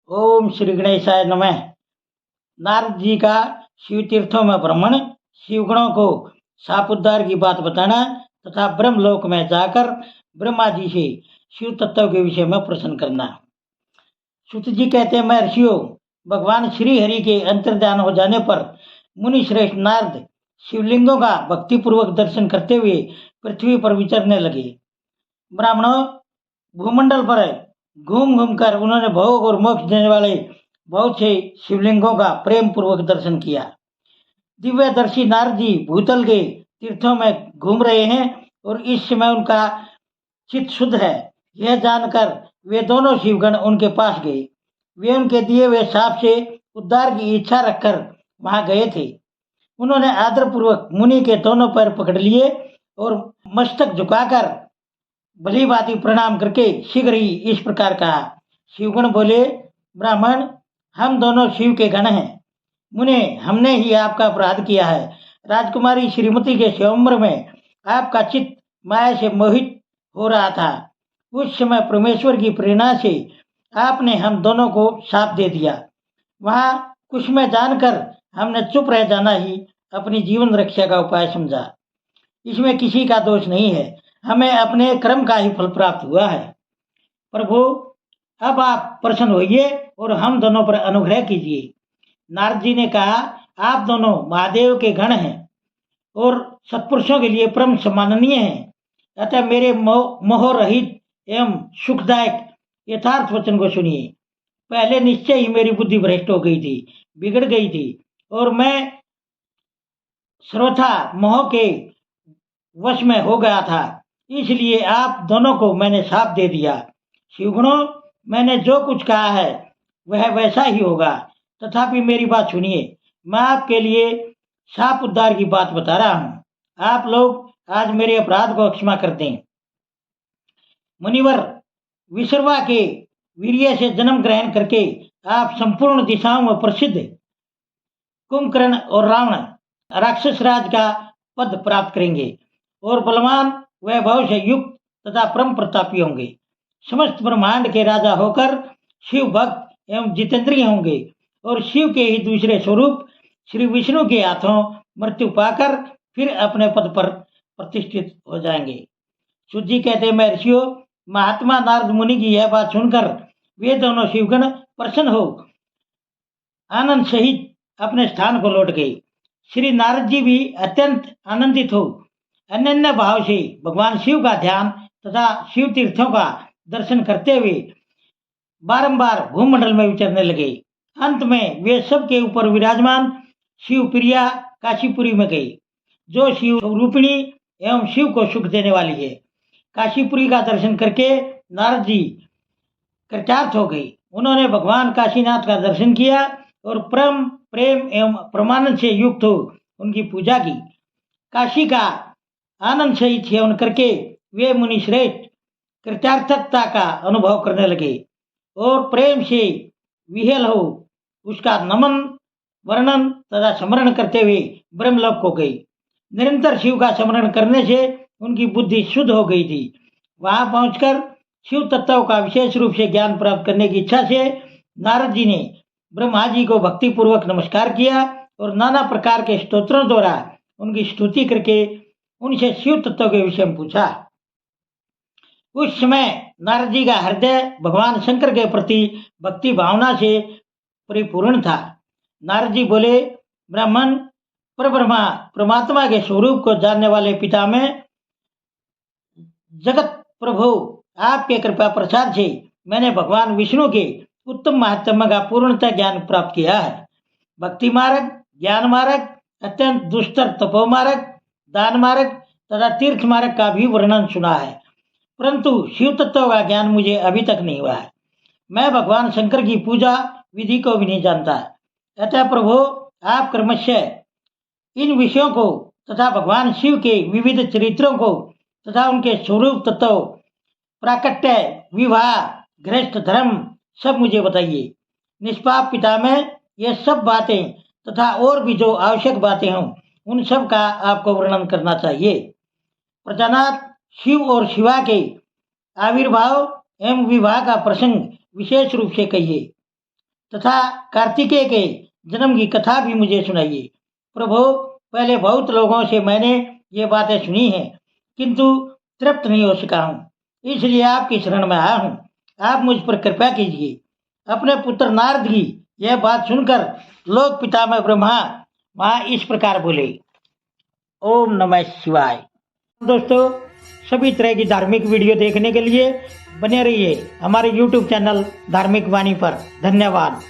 ओम श्री गणेशाय नमः। नारद जी का शिव तीर्थों में भ्रमण, शिवगणों को साप उद्धार की बात बताना तथा ब्रह्मलोक में जाकर ब्रह्मा जी से शिव तत्व के विषय में प्रश्न करना। सूत जी कहते हैं, मैं ऋषियों, भगवान श्री हरि के अंतर्ध्यान हो जाने पर मुनि श्रेष्ठ नारद शिवलिंगों का भक्तिपूर्वक दर्शन करते हुए पृथ्वी पर विचरने लगे। ब्राह्मणों, भूमंडल पर घूम घूम कर उन्होंने भोग और मोक्ष देने वाले बहुत से शिवलिंगों का प्रेम पूर्वक दर्शन किया। दिव्यदर्शी नारद जी भूतल के तीर्थों में घूम रहे हैं और इस समय उनका चित्त शुद्ध है, यह जानकर वे दोनों शिवगण उनके पास गए। वे उनके दिए हुए साप से उद्धार की इच्छा रखकर वहां गए थे। उन्होंने आदरपूर्वक मुनि के दोनों पैर पकड़ लिए और मस्तक झुकाकर भली भांति प्रणाम करके शीघ्र ही इस प्रकार कहा। शिवगण बोले, ब्राह्मण, हम दोनों शिव के गण हैं। मुने, हमने ही आपका अपराध किया है। राजकुमारी श्रीमती के स्वयंवर में आपका चित्त माया से मोहित हो रहा था। उस समय परमेश्वर की प्रेरणा से आपने हम दोनों को शाप दे दिया। वहां कुछ में जानकर हमने चुप रह जाना ही अपनी जीवन रक्षा का उपाय समझा। इसमें किसी का दोष नहीं है, हमें अपने कर्म का ही फल प्राप्त हुआ है। प्रभु, अब आप प्रसन्न होइए और हम दोनों पर अनुग्रह कीजिए। नारद जी ने कहा, आप दोनों महादेव के गण हैं और सत्पुरुषों के लिए परम सम्माननीय हैं। अतः मेरे मोह रहित एवं सुखदायक यथार्थ वचन को सुनिए। पहले निश्चय ही मेरी बुद्धि भ्रष्ट हो गई थी, बिगड़ गई थी और मैं सर्वथा मोह के वश में हो गया था। इसलिए आप दोनों को मैंने शाप दे दिया। शिवगुणों, मैंने जो कुछ कहा है वह वैसा ही होगा, तथापि मेरी बात सुनिए। मैं आपके लिए शाप उद्धार की बात बता रहा हूँ। आप लोग आज मेरे अपराध को क्षमा कर दें। मुनिवर, विश्रवा के वीर्य से जन्म ग्रहण करके आप संपूर्ण दिशाओं में प्रसिद्ध कुंभकर्ण और रावण राक्षस राज का पद प्राप्त करेंगे और बलवान वैभव से युक्त तथा परम प्रतापी होंगे। समस्त ब्रह्मांड के राजा होकर शिव भक्त एवं जितेंद्रिय होंगे और शिव के ही दूसरे स्वरूप श्री विष्णु के हाथों मृत्यु पाकर फिर अपने पद पर प्रतिष्ठित हो जाएंगे। सूत जी कहते हैं, मैं ऋषियों, महात्मा नारद मुनि की यह बात सुनकर वे दोनों शिवगण प्रसन्न हो आनंद सहित अपने स्थान को लौट गए। श्री नारद जी भी अत्यंत आनंदित हो अनन्य भाव से भगवान शिव का ध्यान तथा शिव तीर्थों का दर्शन करते हुए बारंबार भूमंडल में विचरने लगे। अंत में वे सबके ऊपर विराजमान शिव प्रिया काशीपुरी में गए, जो शिव रूपिणी एवं शिव को सुख देने वाली है। काशीपुरी का दर्शन करके नारद जी कृतार्थ हो गए। उन्होंने भगवान काशीनाथ का दर्शन किया और परम प्रेम एवं प्रमानंद से युक्त हो उनकी पूजा की। काशी का आनंद सहित सेवन करके वे मुनि श्रेष्ठ कृतार्थता का अनुभव करने लगे और प्रेम से विहेल हो उसका नमन, वर्णन तथा स्मरण करते हुए ब्रह्मलोक को गई। निरंतर शिव का स्मरण करने से उनकी बुद्धि शुद्ध हो गई थी। वहां पहुंचकर शिव तत्व का विशेष रूप से ज्ञान प्राप्त करने की इच्छा से नारद जी ने ब्रह्मा जी को भक्ति पूर्वक नमस्कार किया और नाना प्रकार के स्तोत्रों द्वारा उनकी स्तुति करके उनसे शिव तत्व के विषय में पूछा। उस समय नारद जी का हृदय भगवान शंकर के प्रति भक्ति भावना से परिपूर्ण था। नारद जी बोले, ब्राह्मण, परब्रह्मा परमात्मा के स्वरूप को जानने वाले पिता में जगत प्रभु आपके कृपा प्रसाद से मैंने भगवान विष्णु के उत्तम महात्म्य का पूर्णतः ज्ञान प्राप्त किया है। भक्ति मार्ग, ज्ञान मार्ग, अत्यंत दुष्टर तपो मार्ग, दान मार्ग तथा तीर्थ मार्ग का भी वर्णन सुना है, परंतु शिव तत्व का ज्ञान मुझे अभी तक नहीं हुआ है। मैं भगवान शंकर की पूजा विधि को भी नहीं जानता। अतः प्रभु, आप क्रमशः इन विषयों को तथा भगवान शिव के विविध चरित्रों को तथा उनके स्वरूप तत्व, प्राकट्य, विवाह, गृहस्थ धर्म सब मुझे बताइए। निष्पाप पिता में ये सब बातें तथा और भी जो आवश्यक बातें हों उन सब का आपको वर्णन करना चाहिए। प्रजानाथ, शिव और शिवा के आविर्भाव एवं विवाह का प्रसंग विशेष रूप से कहिए। तथा कार्तिकेय के जन्म की कथा भी मुझे सुनाइए। प्रभु, पहले बहुत लोगों से मैंने ये बातें सुनी हैं, किंतु तृप्त नहीं हो सका हूँ, इसलिए आपकी शरण में आया हूँ। आप मुझ पर कृपा कीजिए। अपने पुत्र नारद की यह बात सुनकर लोक पितामह ब्रह्मा वहाँ इस प्रकार बोले, ओम नमः शिवाय। दोस्तों, सभी तरह की धार्मिक वीडियो देखने के लिए बने रहिए हमारे YouTube चैनल धार्मिक वाणी पर। धन्यवाद।